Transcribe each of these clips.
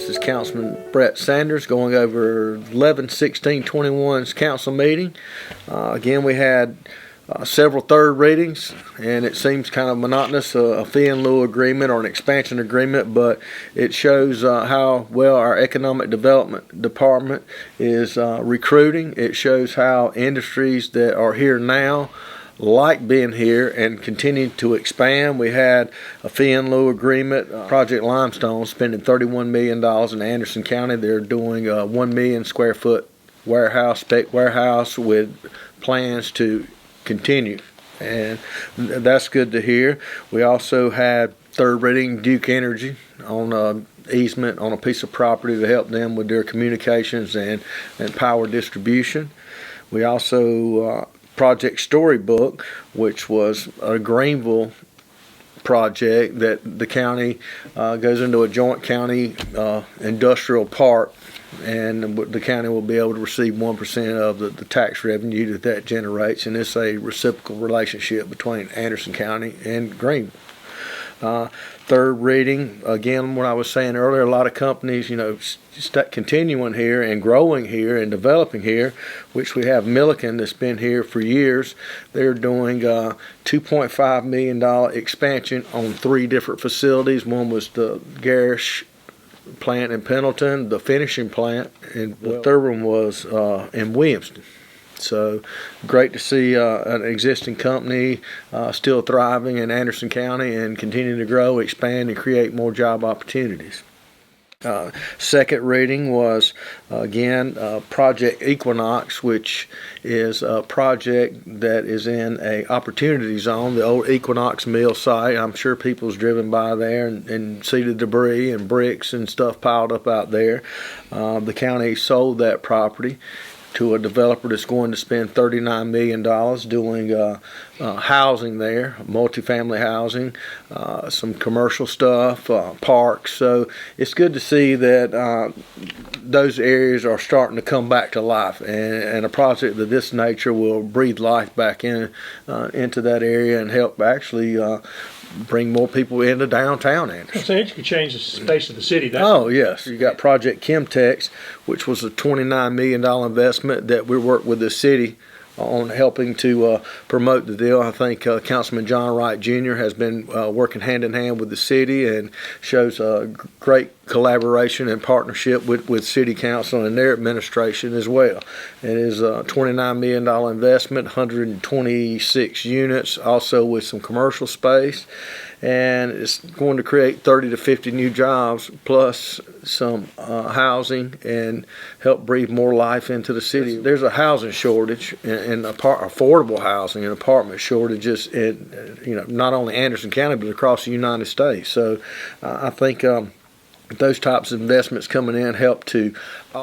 This is Councilman Brett Sanders going over 11/16/21's council meeting. Again, we had several third readings, and it seems kind of monotonous, a fee in lieu agreement or an expansion agreement, but it shows how well our economic development department is recruiting. It shows how industries that are here now like being here and continue to expand. We had a fee in lieu agreement, Project Limestone, spending $31 million in Anderson County. They're doing a 1 million square foot warehouse, spec warehouse, with plans to continue, and that's good to hear. We also had third reading Duke Energy on easement on a piece of property to help them with their communications and power distribution. We also Project Storybook, which was a Greenville project that the county goes into a joint county industrial park, and the county will be able to receive 1% of the tax revenue that generates, and it's a reciprocal relationship between Anderson County and Greenville. Third reading, again, what I was saying earlier, a lot of companies, continuing here and growing here and developing here, which we have Milliken that's been here for years. They're doing a $2.5 million expansion on 3 different facilities. One was the Garish plant in Pendleton, the finishing plant, and the third one was in Williamston. So great to see an existing company still thriving in Anderson County and continuing to grow, expand, and create more job opportunities. Second reading was, again, Project Equinox, which is a project that is in a opportunity zone, the old Equinox mill site. I'm sure people's driven by there and see the debris and bricks and stuff piled up out there. The county sold that property to a developer that's going to spend $39 million doing housing there, multifamily housing, some commercial stuff, parks. So it's good to see that those areas are starting to come back to life, and a project of this nature will breathe life back into that area and help actually bring more people into downtown Anderson. So you could change the face of the city. Oh, yes. You got Project Chemtex, which was a $29 million investment that we worked with the city on helping to promote the deal. I think Councilman John Wright Jr. has been working hand in hand with the city and shows a great collaboration and partnership with City Council and their administration as well. It is a $29 million investment, 126 units, also with some commercial space, and it's going to create 30 to 50 new jobs plus some housing and help breathe more life into the city. There's a housing shortage and affordable housing and apartment shortages in not only Anderson County but across the United States. So I think those types of investments coming in help to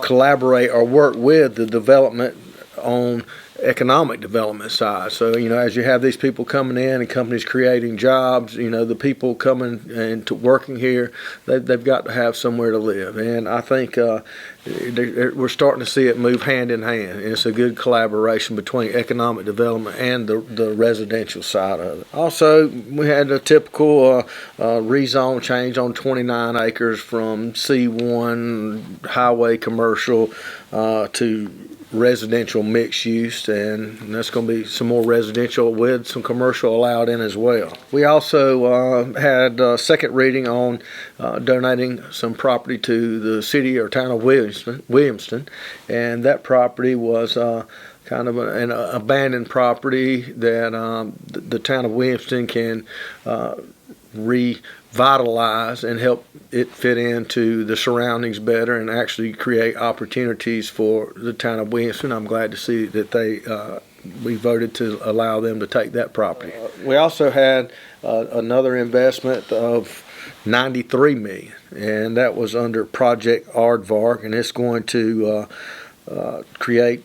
collaborate or work with the development on economic development side. So as you have these people coming in and companies creating jobs, the people coming and to working here, they've got to have somewhere to live, and I think we're starting to see it move hand in hand, and it's a good collaboration between economic development and the residential side of it. Also, we had a typical rezone change on 29 acres from C1 highway commercial to residential mixed use, and that's going to be some more residential with some commercial allowed in as well. We also had a second reading on donating some property to the city or town of Williamston, and that property was kind of an abandoned property that the town of Williamston can revitalize and help it fit into the surroundings better and actually create opportunities for the town of Williamston. I'm glad to see that we voted to allow them to take that property. We also had another investment of $93 million, and that was under Project Aardvark, and it's going to create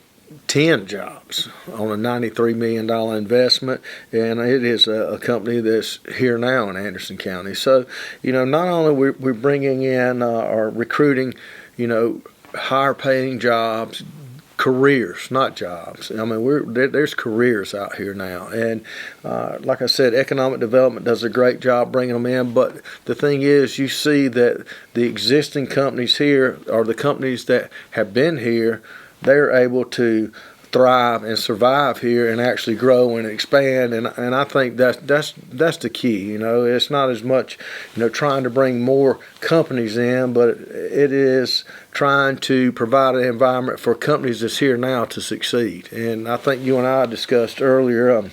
10 jobs on a $93 million investment, and it is a company that's here now in Anderson County. So, not only we're bringing in or recruiting, higher paying jobs, careers, not jobs. I mean, there's careers out here now, and like I said, economic development does a great job bringing them in. But the thing is, you see that the existing companies here, or the companies that have been here, they're able to thrive and survive here and actually grow and expand, and I think that's the key. You know, it's not as much, you know, trying to bring more companies in, but it is trying to provide an environment for companies that's here now to succeed. And I think you and I discussed earlier,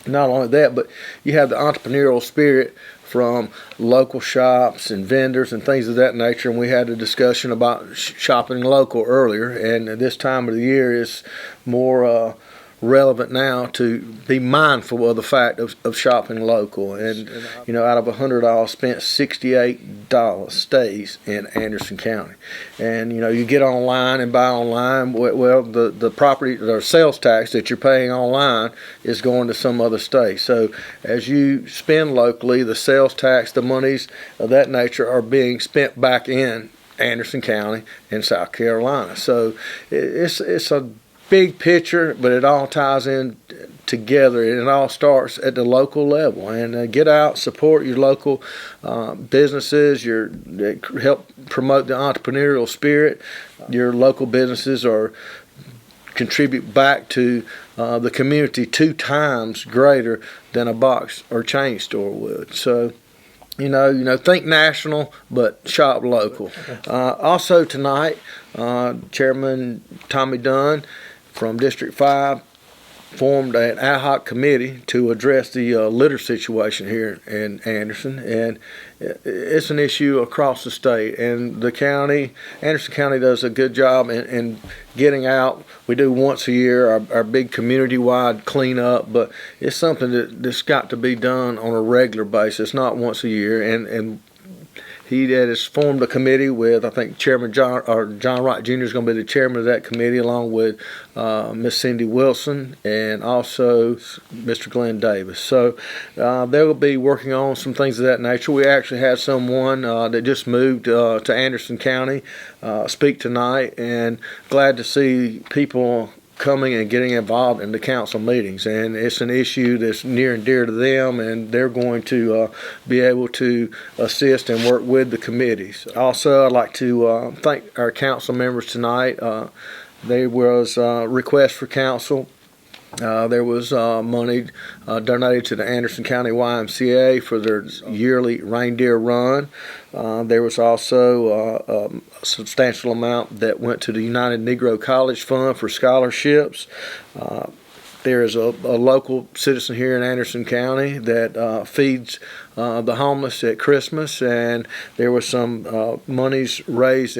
not only that, but you have the entrepreneurial spirit from local shops and vendors and things of that nature. And we had a discussion about shopping local earlier, and this time of the year is more relevant now to be mindful of the fact of shopping local. And you know, out of $100 spent, $68 stays in Anderson County. And you know, you get online and buy online, well, the property or sales tax that you're paying online is going to some other state. So as you spend locally, the sales tax, the monies of that nature are being spent back in Anderson County in South Carolina. So it's a big picture, but it all ties in together, and it all starts at the local level. And get out, support your local businesses. Help promote the entrepreneurial spirit. Your local businesses contribute back to the community 2 times greater than a box or chain store would. So, you know, think national, but shop local. Also tonight, Chairman Tommy Dunn from District 5 formed an ad hoc committee to address the litter situation here in Anderson, and it's an issue across the state. And the county, Anderson County, does a good job in getting out. We do once a year our big community-wide cleanup, but it's something that's got to be done on a regular basis, not once a year. And he has formed a committee with, I think, Chairman John Wright Jr. is going to be the chairman of that committee, along with Miss Cindy Wilson and also Mr. Glenn Davis. So they'll be working on some things of that nature. We actually had someone that just moved to Anderson County speak tonight, and glad to see people coming and getting involved in the council meetings. And it's an issue that's near and dear to them, and they're going to be able to assist and work with the committees. Also, I'd like to thank our council members tonight. There was a request for council. There was money donated to the Anderson County YMCA for their yearly reindeer run. There was also a substantial amount that went to the United Negro College Fund for scholarships. There is a local citizen here in Anderson County that feeds the homeless at Christmas, and there was some monies raised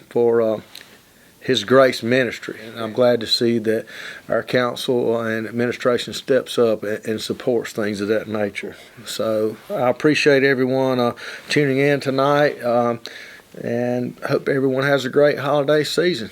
for His Grace Ministry. And I'm glad to see that our council and administration steps up and supports things of that nature. So I appreciate everyone tuning in tonight, and hope everyone has a great holiday season.